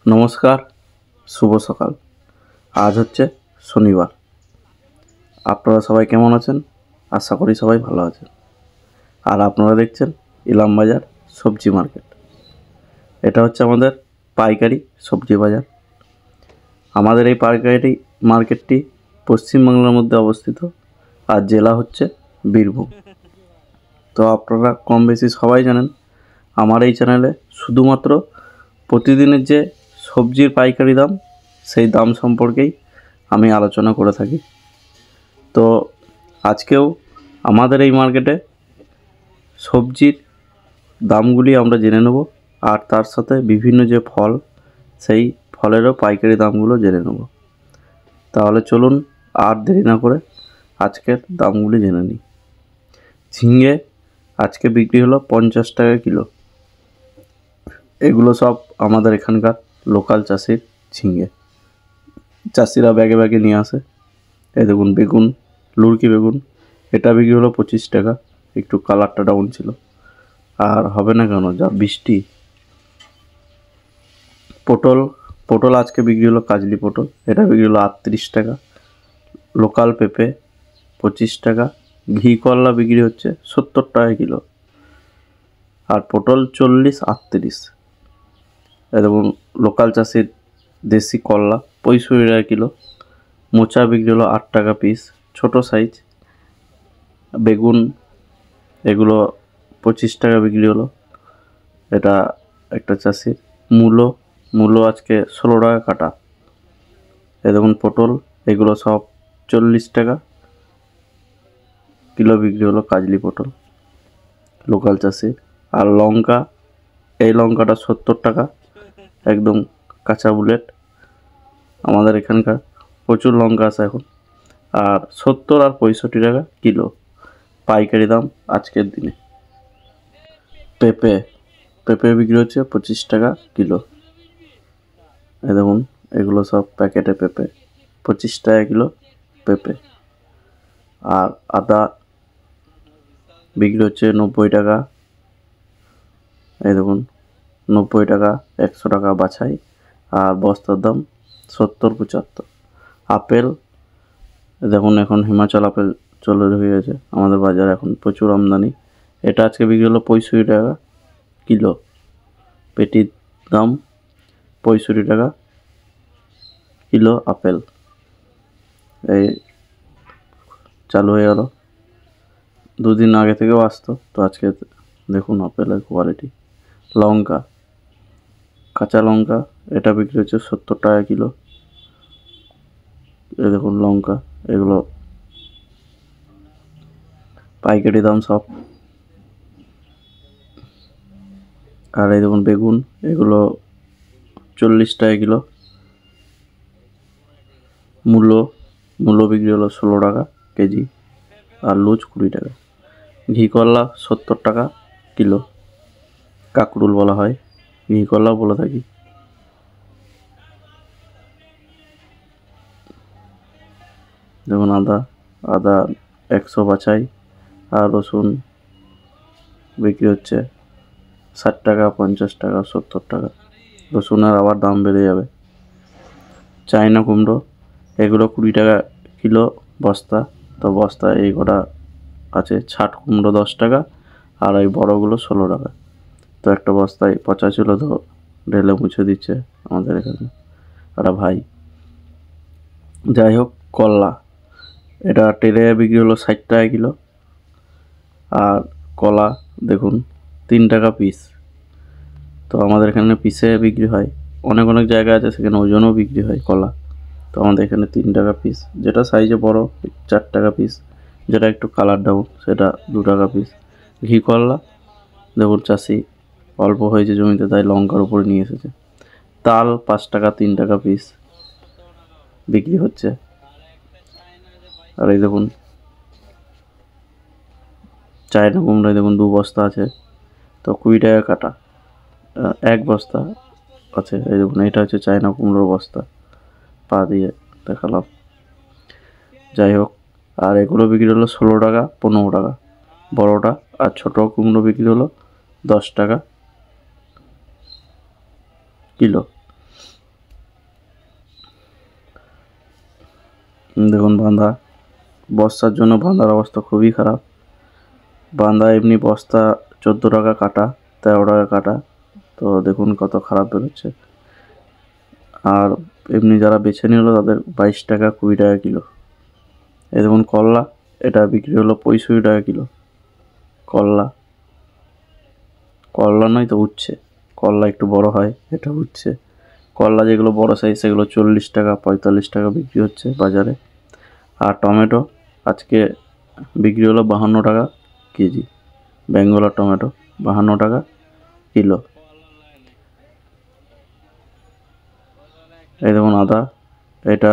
নমস্কার, শুভ সকাল। আজ হচ্ছে শনিবার। আপনারা সবাই কেমন আছেন? আশা করি সবাই ভালো আছেন। আর আপনারা দেখছেন ইলামবাজার সবজি মার্কেট। এটা হচ্ছে আমাদের পাইকারি সবজি বাজার। আমাদের এই পাইকারি মার্কেটটি পশ্চিমবাংলার মধ্যে অবস্থিত, আর জেলা হচ্ছে বীরভূম। তো আপনারা কম বেশি সবাই জানেন, আমার এই চ্যানেলে শুধুমাত্র প্রতিদিনের যে সবজির পাইকারি দাম, সেই দাম সম্পর্কেই আমি আলোচনা করে থাকি। তো আজকেও আমাদের এই মার্কেটে সবজির দামগুলি আমরা জেনে নেব, আর তার সাথে বিভিন্ন যে ফল, সেই ফলেরও পাইকারি দামগুলো জেনে নেব। তাহলে চলুন আর দেরি না করে আজকের দামগুলি জেনে নিই। ঝিঙে আজকে বিক্রি হলো 50 টাকা কিলো। এগুলো সব আমাদের এখানকার লোকাল চাষির ঝিঙে। চাষিরা ব্যাগে ব্যাগে নিয়ে আসে। এই দেখুন বেগুন, লুরকি বেগুন, এটা বিক্রি হলো 25 টাকা। একটু কালারটা ডাউন ছিল, আর হবে না কেন, যা বৃষ্টি। পটল আজকে বিক্রি হলো কাজলি পটল, এটা বিক্রি হলো 38 টাকা। লোকাল পেঁপে 25 টাকা। ঘি করলা বিক্রি হচ্ছে 70 টাকা কিলো, আর পটল 40-38। দেখুন লোকাল চাষির দেশি করলা 65 টাকা কিলো। মোচা বিক্রি হলো 8 টাকা পিস, ছোট সাইজ। বেগুন এগুলো 25 টাকা বিক্রি হলো, এটা একটা চাষির। মূলো আজকে 16 টাকা কাটা। এই দেখুন পটল, এগুলো সব 40 টাকা কিলো বিক্রি হলো, কাজলি পটল লোকাল চাষির। আর লঙ্কা, এই লঙ্কাটা 70 টাকা, একদম কাঁচা বুলেট। আমাদের এখানকার প্রচুর লঙ্কা আছে এখন। আর 70 আর 65 টাকা কিলো পাইকারি দাম আজকের দিনে। পেঁপে বিক্রি হচ্ছে 25 টাকা কিলো। এই দেখুন এগুলো সব প্যাকেটে পেঁপে, 25 টাকা কিলো পেঁপে। আর আদা বিক্রি হচ্ছে 90 টাকা। এই দেখুন 90 টাকা, 100 টাকা বাছাই, আর বস্তার দাম 70-75। আপেল দেখুন, এখন হিমাচল আপেল চলে হয়ে গেছে আমাদের বাজারে, এখন প্রচুর আমদানি। এটা আজকে বিক্রি হলো 65 টাকা কিলো। পেটির দাম 65 টাকা কিলো আপেল। এই চালু হয়ে গেল, দুদিন আগে থেকেও আসতো, তো আজকে দেখুন আপেলের কোয়ালিটি। লঙ্কা, কাঁচা লঙ্কা, এটা বিক্রি হচ্ছে 70 টাকা কিলো। এই দেখুন লঙ্কা, এগুলো পাইকারি দাম সব। আর এই দেখুন বেগুন, এগুলো 40 টাকা কিলো। মূলো বিক্রি হলো 16 টাকা কেজি, আর লুচ 20 টাকা। ঘি করলা 70 টাকা কিলো, কাকরুল বলা হয়, ঘি করলাও বলে থাকি। দেখুন আদা 100 বাছাই। আর রসুন বিক্রি হচ্ছে 60 টাকা, 50 টাকা, 70 টাকা। রসুনের আবার দাম বেড়ে যাবে। চায়না কুমড়ো, এগুলো 20 টাকা কিলো বস্তা। তো বস্তা এই কটা আছে। ছাট কুমড়ো 10 টাকা, আর ওই বড়গুলো 16 টাকা। তো একটা বস্তায় পচা ছিল, তো ঢেলে মুছে দিচ্ছে আমাদের এখানে একটা ভাই। যাই হোক, করলা এটা টেরে বিক্রি হলো 60 টাকা কিলো। আর কলা দেখুন 3 টাকা পিস। তো আমাদের এখানে পিসে বিক্রি হয়, অনেক অনেক জায়গা আছে সেখানে ওজনও বিক্রি হয় কলা। তো আমাদের এখানে 3 টাকা পিস, যেটা সাইজে বড় 4 টাকা পিস, যেটা একটু কালার ডাউন সেটা 2 টাকা পিস। ঘি করলা দেখুন চাষি অল্প হয়েছে জমিতে, তাই লঙ্কার উপরে নিয়ে এসেছে। তাল 5 টাকা, 3 টাকা পিস বিক্রি হচ্ছে। আর এই দেখুন চায়না কুমড়ায় দেখুন 2 বস্তা আছে, তো 20 টাকা কাটা। 1 বস্তা আছে। এই দেখুন এটা হচ্ছে চায়না কুমড়োর বস্তা, পা দিয়ে দেখালাম। যাই হোক, আর এগুলো বিক্রি হলো 16 টাকা, 15 টাকা বড়টা। আর ছোট কুমড়ো বিক্রি হলো 10 টাকা কিলো। দেখুন বাঁধা, বর্ষার জন্য বাঁধার অবস্থা খুবই খারাপ। বাঁধা এমনি বস্তা 14 টাকা কাটা, 13 টাকা কাটা, তো দেখুন কত খারাপ বেরোচ্ছে। আর এমনি যারা বেছে নিল তাদের 22 টাকা 20 টাকা কিলো। এই দেখুন করলা, এটা বিক্রি হলো 65 টাকা কিলো। করলা নয় তো, উচ্ছে। করলা একটু বড় হয়, এটা উচ্ছে। করলা যেগুলো বড় সাইজ সেগুলো 40 টাকা 45 টাকা বিক্রি হচ্ছে বাজারে। আর টমেটো আজকে বিক্রি হলো 52 টাকা কেজি। বেঙ্গলার টমেটো 52 টাকা কিলো। এই দেখুন আদা, এটা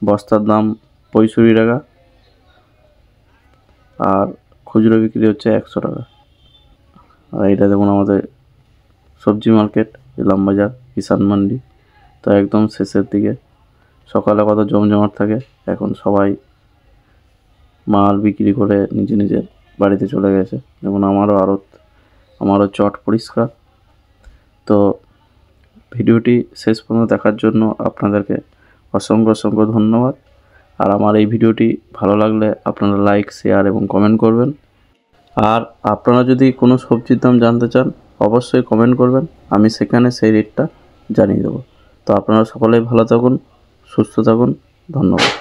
বস্তার দাম 65 টাকা, আর খুচরো বিক্রি হচ্ছে 100 টাকা। আর এটা দেখুন আমাদের সবজি মার্কেট, ইলাম বাজার, কিষান মান্ডি। তো একদম শেষের দিকে, সকালে কত জমজমাট থাকে, এখন সবাই মাল বিক্রি করে নিজের বাড়িতে চলে গেছে। যেমন আমারও চট পরিষ্কার। তো ভিডিওটি শেষ পর্যন্ত দেখার জন্য আপনাদেরকে অসংখ্য ধন্যবাদ। আর আমার এই ভিডিওটি ভালো লাগলে আপনারা লাইক, শেয়ার এবং কমেন্ট করবেন। আর আপনারা যদি কোনো সবজির দাম জানতে চান অবশ্যই কমেন্ট করবেন, আমি সেখানে সেই রেটটা জানিয়ে দেবো। তো আপনারা সকলেই ভালো থাকুন, সুস্থ থাকুন, ধন্যবাদ।